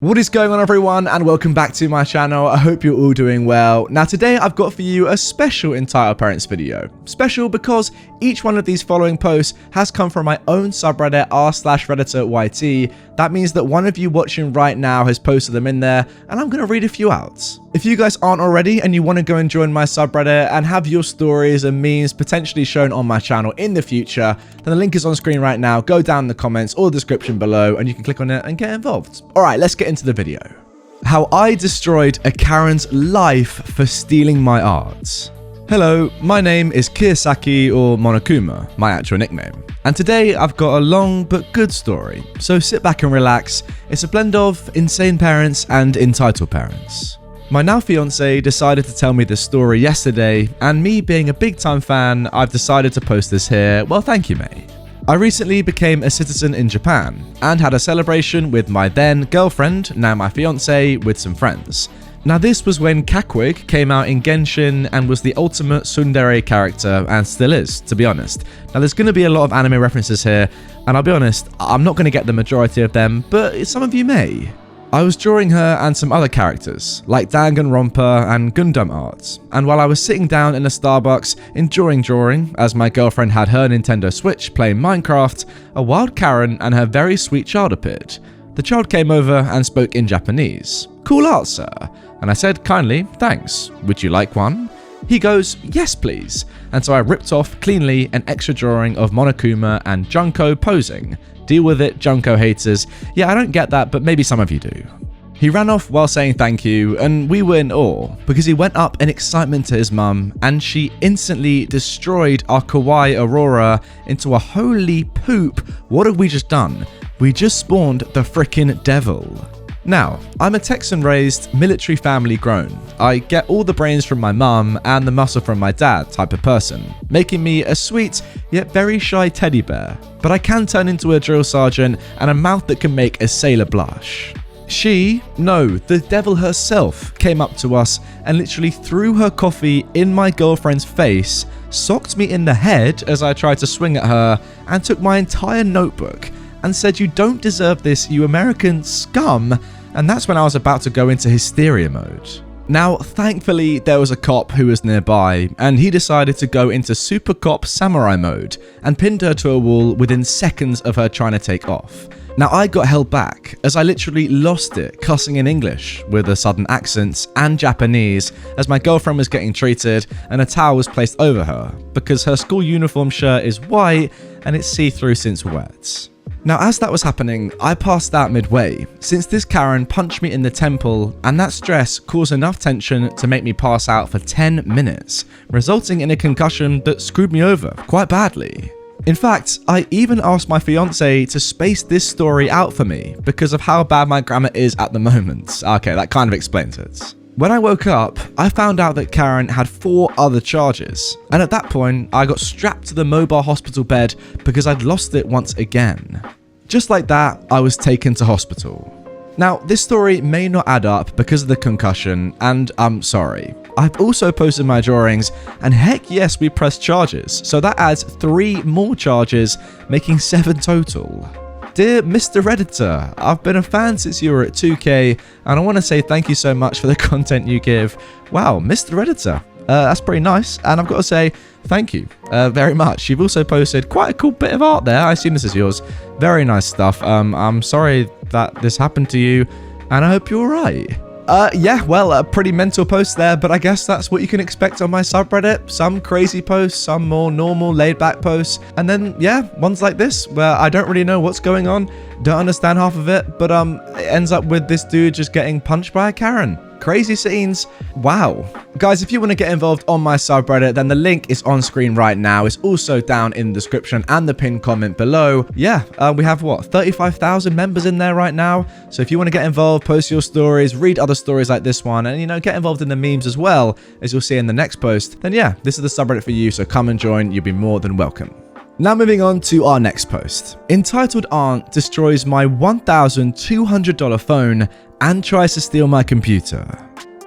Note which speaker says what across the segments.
Speaker 1: What is going on, everyone, and welcome back to my channel. I hope you're all doing well. Now today I've got for you a special EntitledParents video. Special because each one of these following posts has come from my own subreddit r/RedditorYT. That means that one of you watching right now has posted them in there, and I'm going to read a few out. If you guys aren't already and you want to go and join my subreddit and have your stories and memes potentially shown on my channel in the future, then the link is on screen right now. Go down in the comments or the description below and you can click on it and get involved. Alright, let's get into the video. How I destroyed a Karen's life for stealing my art. Hello, my name is Kiyosaki or Monokuma, my actual nickname. And today I've got a long but good story, so sit back and relax. It's a blend of insane parents and entitled parents. My now fiance decided to tell me this story yesterday, and me being a big time fan, I've decided to post this here. Well, thank you, mate. I recently became a citizen in Japan and had a celebration with my then girlfriend, now my fiance, with some friends. Now this was when Kakwig came out in Genshin and was the ultimate tsundere character, and still is, to be honest. Now there's going to be a lot of anime references here, and I'll be honest, I'm not going to get the majority of them, but some of you may. I was drawing her and some other characters, like Danganronpa and Gundam art, and while I was sitting down in a Starbucks enjoying drawing, as my girlfriend had her Nintendo Switch playing Minecraft, a wild Karen and her very sweet child appeared. The child came over and spoke in Japanese. "Cool art, sir." And I said kindly, "Thanks, would you like one?" He goes, "Yes please." And so I ripped off cleanly an extra drawing of Monokuma and Junko posing. Deal with it, Junko haters. Yeah, I don't get that, but maybe some of you do. He ran off while saying thank you, and we were in awe, because he went up in excitement to his mum, and she instantly destroyed our kawaii Aurora into a holy poop. What have we just done? We just spawned the frickin' devil. Now, I'm a Texan-raised, military family grown. I get all the brains from my mum and the muscle from my dad type of person, making me a sweet yet very shy teddy bear. But I can turn into a drill sergeant and a mouth that can make a sailor blush. The devil herself, came up to us and literally threw her coffee in my girlfriend's face, socked me in the head as I tried to swing at her, and took my entire notebook and said, "You don't deserve this, you American scum." And that's when I was about to go into hysteria mode. Now, thankfully, there was a cop who was nearby, and he decided to go into super cop samurai mode and pinned her to a wall within seconds of her trying to take off. Now, I got held back as I literally lost it, cussing in English with a sudden accent and Japanese as my girlfriend was getting treated and a towel was placed over her because her school uniform shirt is white and it's see-through since wet. Now, as that was happening, I passed out midway, since this Karen punched me in the temple, and that stress caused enough tension to make me pass out for 10 minutes, resulting in a concussion that screwed me over quite badly. In fact, I even asked my fiance to space this story out for me because of how bad my grammar is at the moment. Okay, that kind of explains it. When I woke up, I found out that Karen had 4 other charges, and at that point, I got strapped to the mobile hospital bed because I'd lost it once again. Just like that, I was taken to hospital. Now, this story may not add up because of the concussion, and I'm sorry. I've also posted my drawings, and heck yes, we pressed charges, so that adds 3 more charges, making 7 total. Dear Mr. Redditor, I've been a fan since you were at 2K, and I want to say thank you so much for the content you give. Wow, Mr. Redditor, that's pretty nice, and I've got to say thank you very much. You've also posted quite a cool bit of art there. I assume this is yours. Very nice stuff. I'm sorry that this happened to you, and I hope you're alright. Yeah, well, a pretty mental post there, but I guess that's what you can expect on my subreddit. Some crazy posts, some more normal, laid-back posts, and then, yeah, ones like this, where I don't really know what's going on, don't understand half of it, but it ends up with this dude just getting punched by a Karen. Crazy scenes. Wow. Guys, if you want to get involved on my subreddit, then the link is on screen right now. It's also down in the description and the pinned comment below. Yeah, we have, 35,000 members in there right now. So if you want to get involved, post your stories, read other stories like this one, and, get involved in the memes as well, as you'll see in the next post, then yeah, this is the subreddit for you, so come and join. You'll be more than welcome. Now moving on to our next post. Entitled Aunt destroys my $1,200 phone and tries to steal my computer.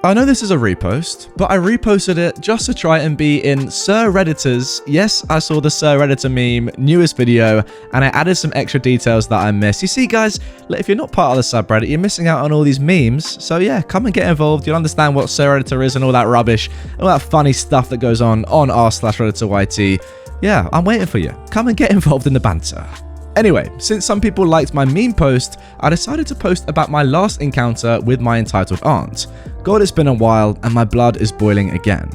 Speaker 1: I know this is a repost, but I reposted it just to try and be in Sir Redditor's, yes, I saw the Sir Redditor meme, newest video, and I added some extra details that I missed. You see, guys, if you're not part of the subreddit, you're missing out on all these memes. So yeah, come and get involved. You'll understand what Sir Redditor is and all that rubbish, all that funny stuff that goes on r/RedditorYT. Yeah, I'm waiting for you. Come and get involved in the banter. Anyway, since some people liked my meme post, I decided to post about my last encounter with my entitled aunt. God, it's been a while and my blood is boiling again.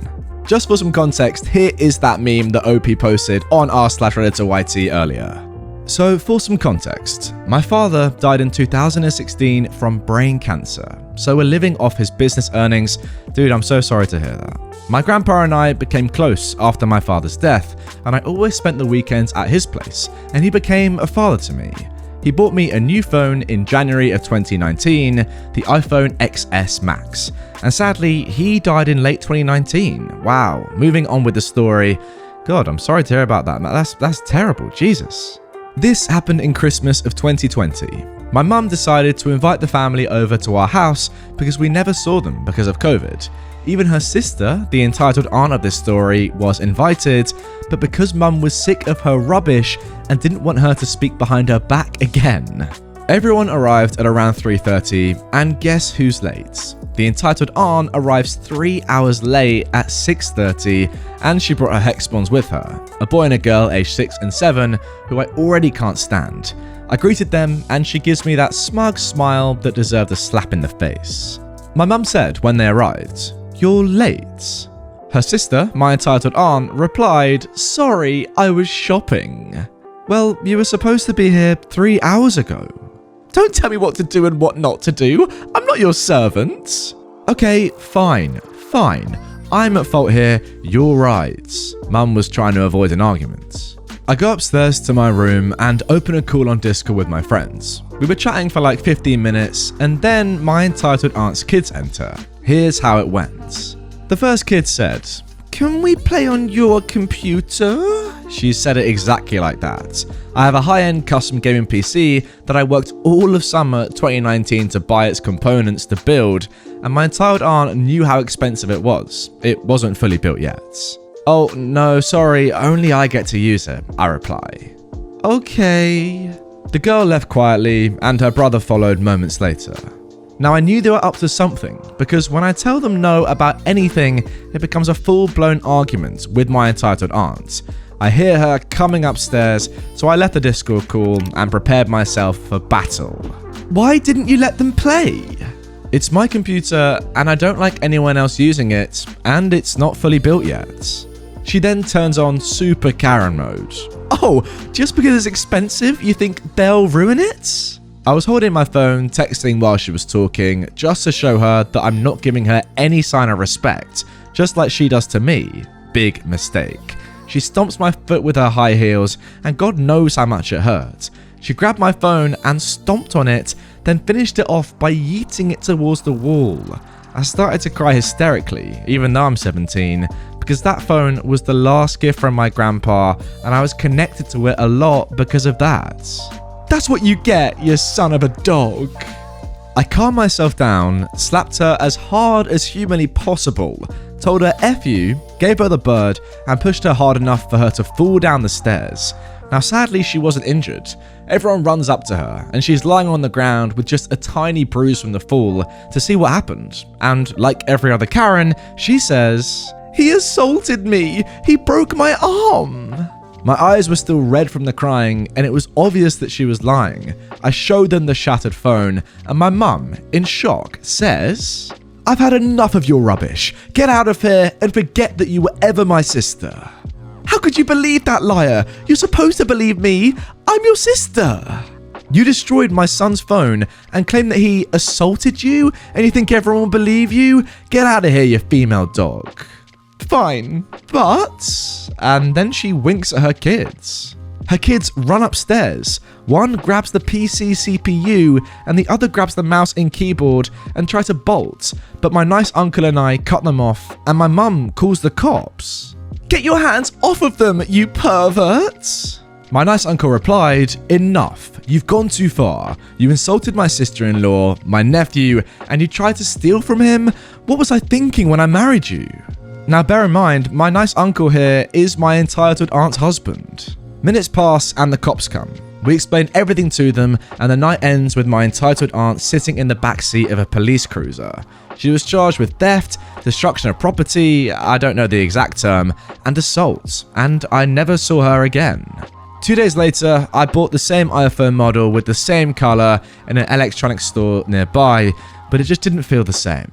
Speaker 1: Just for some context, here is that meme that OP posted on r/RedditorYT earlier. So for some context, my father died in 2016 from brain cancer, so we're living off his business earnings. Dude, I'm so sorry to hear that. My grandpa and I became close after my father's death, and I always spent the weekends at his place, and he became a father to me. He bought me a new phone in January of 2019, the iPhone XS Max, and sadly, he died in late 2019. Wow, moving on with the story. God, I'm sorry to hear about that. That's terrible, Jesus. This happened in Christmas of 2020. My mum decided to invite the family over to our house because we never saw them because of COVID. Even her sister, the entitled aunt of this story, was invited, but because mum was sick of her rubbish and didn't want her to speak behind her back again. Everyone arrived at around 3:30, and guess who's late? The entitled aunt arrives 3 hours late at 6:30, and she brought her hex spawns with her, a boy and a girl aged 6 and 7, who I already can't stand. I greeted them, and she gives me that smug smile that deserved a slap in the face. My mum said when they arrived, "You're late." Her sister, my entitled aunt, replied, "Sorry, I was shopping." Well, you were supposed to be here 3 hours ago. Don't tell me what to do and what not to do. I'm not your servant. Okay, fine. I'm at fault here. You're right. Mum was trying to avoid an argument. I go upstairs to my room and open a call on Discord with my friends. We were chatting for like 15 minutes, and then my entitled aunt's kids enter. Here's how it went. The first kid said, "Can we play on your computer?" She said it exactly like that. I have a high-end custom gaming PC that I worked all of summer 2019 to buy its components to build, and my entitled aunt knew how expensive it was. It wasn't fully built yet. "Oh, no, sorry, only I get to use it," I reply. "Okay." The girl left quietly, and her brother followed moments later. Now, I knew they were up to something, because when I tell them no about anything, it becomes a full-blown argument with my entitled aunt. I hear her coming upstairs, so I left the Discord call and prepared myself for battle. "Why didn't you let them play?" "It's my computer, and I don't like anyone else using it, and it's not fully built yet." She then turns on Super Karen mode. "Oh, just because it's expensive, you think they'll ruin it?" I was holding my phone, texting while she was talking, just to show her that I'm not giving her any sign of respect, just like she does to me. Big mistake. She stomps my foot with her high heels, and God knows how much it hurt. She grabbed my phone and stomped on it, then finished it off by yeeting it towards the wall. I started to cry hysterically, even though I'm 17, because that phone was the last gift from my grandpa, and I was connected to it a lot because of that. "That's what you get, you son of a dog." I calmed myself down, slapped her as hard as humanly possible, told her F you, gave her the bird, and pushed her hard enough for her to fall down the stairs. Now sadly she wasn't injured. Everyone runs up to her, and she's lying on the ground with just a tiny bruise from the fall to see what happened. And like every other Karen, she says, "He assaulted me! He broke my arm!" My eyes were still red from the crying, and it was obvious that she was lying. I showed them the shattered phone, and my mum, in shock, says, "I've had enough of your rubbish. Get out of here and forget that you were ever my sister." "How could you believe that, liar? You're supposed to believe me. I'm your sister." "You destroyed my son's phone and claim that he assaulted you, and you think everyone will believe you? Get out of here, you female dog." "Fine, but..." And then she winks at her kids. Her kids run upstairs. One grabs the PC CPU and the other grabs the mouse and keyboard and try to bolt, but my nice uncle and I cut them off, and my mum calls the cops. "Get your hands off of them, you pervert!" My nice uncle replied, "Enough. You've gone too far. You insulted my sister-in-law, my nephew, and you tried to steal from him? What was I thinking when I married you?" Now bear in mind, my nice uncle here is my entitled aunt's husband. Minutes pass and the cops come. We explain everything to them, and the night ends with my entitled aunt sitting in the backseat of a police cruiser. She was charged with theft, destruction of property, I don't know the exact term, and assault, and I never saw her again. 2 days later, I bought the same iPhone model with the same color in an electronics store nearby, but it just didn't feel the same.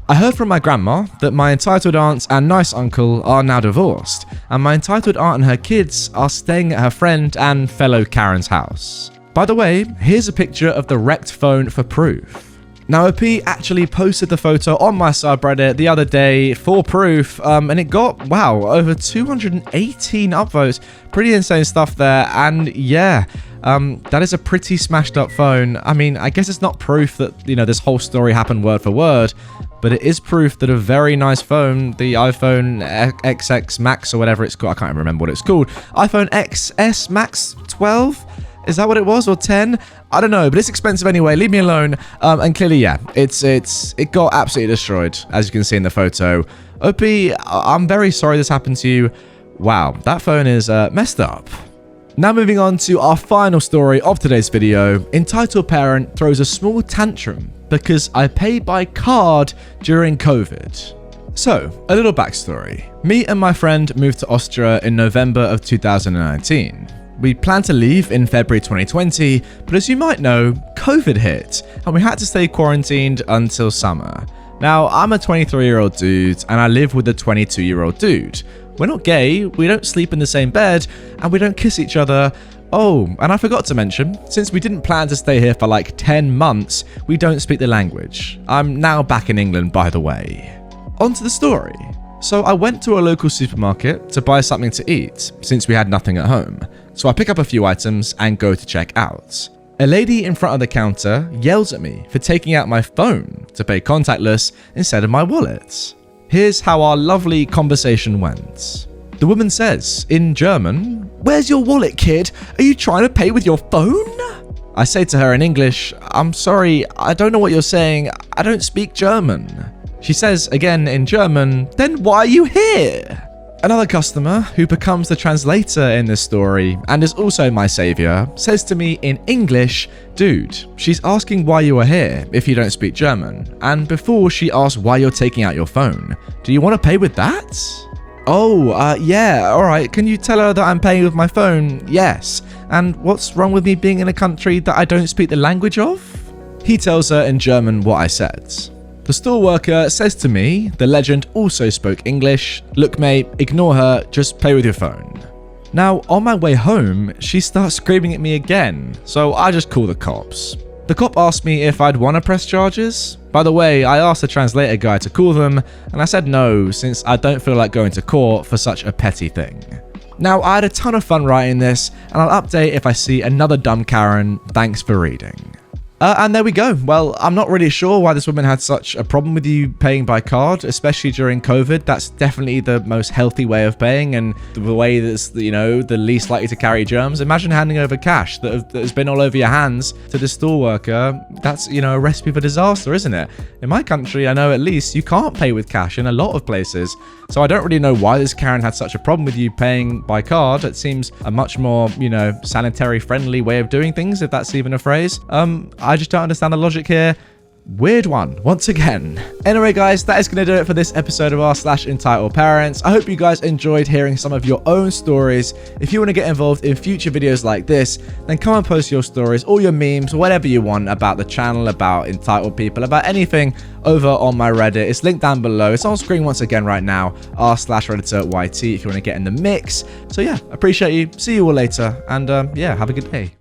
Speaker 1: I heard from my grandma that my entitled aunt and nice uncle are now divorced, and my entitled aunt and her kids are staying at her friend and fellow Karen's house. By the way, here's a picture of the wrecked phone for proof. Now, OP actually posted the photo on my subreddit the other day for proof, and it got, wow, over 218 upvotes. Pretty insane stuff there, and yeah, that is a pretty smashed up phone. I mean, I guess it's not proof that, this whole story happened word for word, but it is proof that a very nice phone, the iPhone XX Max or whatever it's called, I can't remember what it's called, iPhone XS Max 12? Is that what it was, or 10? I don't know, but it's expensive anyway. Leave me alone. And clearly, yeah, it got absolutely destroyed, as you can see in the photo. OP, I'm very sorry this happened to you. Wow, that phone is messed up. Now moving on to our final story of today's video. Entitled parent throws a small tantrum because I pay by card during COVID. So, a little backstory. Me and my friend moved to Austria in November of 2019. We planned to leave in February 2020, but as you might know, COVID hit, and we had to stay quarantined until summer. Now, I'm a 23-year-old dude, and I live with a 22-year-old dude. We're not gay, we don't sleep in the same bed, and we don't kiss each other. Oh, and I forgot to mention, since we didn't plan to stay here for like 10 months, we don't speak the language. I'm now back in England, by the way. On to the story. So I went to a local supermarket to buy something to eat, since we had nothing at home. So I pick up a few items and go to check out. A lady in front of the counter yells at me for taking out my phone to pay contactless instead of my wallet. Here's how our lovely conversation went. The woman says, in German, "Where's your wallet, kid? Are you trying to pay with your phone?" I say to her in English, "I'm sorry, I don't know what you're saying. I don't speak German." She says again in German, "Then why are you here?" Another customer, who becomes the translator in this story and is also my savior, says to me in English, "Dude, she's asking why you are here if you don't speak German. And before she asks why you're taking out your phone, do you want to pay with that?" "Oh, yeah, alright, can you tell her that I'm paying with my phone?" "Yes. And what's wrong with me being in a country that I don't speak the language of?" He tells her in German what I said. The store worker says to me, the legend also spoke English, "Look mate, ignore her, just pay with your phone." Now, on my way home, she starts screaming at me again, so I just call the cops. The cop asked me if I'd want to press charges. By the way, I asked the translator guy to call them, and I said no, since I don't feel like going to court for such a petty thing. Now, I had a ton of fun writing this, and I'll update if I see another dumb Karen. Thanks for reading. And there we go. Well, I'm not really sure why this woman had such a problem with you paying by card, especially during COVID. That's definitely the most healthy way of paying and the way that's, the least likely to carry germs. Imagine handing over cash that has been all over your hands to the store worker. That's, a recipe for disaster, isn't it? In my country, I know at least you can't pay with cash in a lot of places. So I don't really know why this Karen had such a problem with you paying by card. It seems a much more, sanitary friendly way of doing things, if that's even a phrase. I just don't understand the logic here. Weird one, once again. Anyway, guys, that is going to do it for this episode of r/Entitled Parents. I hope you guys enjoyed hearing some of your own stories. If you want to get involved in future videos like this, then come and post your stories, all your memes, whatever you want about the channel, about entitled people, about anything over on my Reddit. It's linked down below. It's on screen once again right now, r/RedditorYT if you want to get in the mix. So yeah, appreciate you. See you all later. And yeah, have a good day.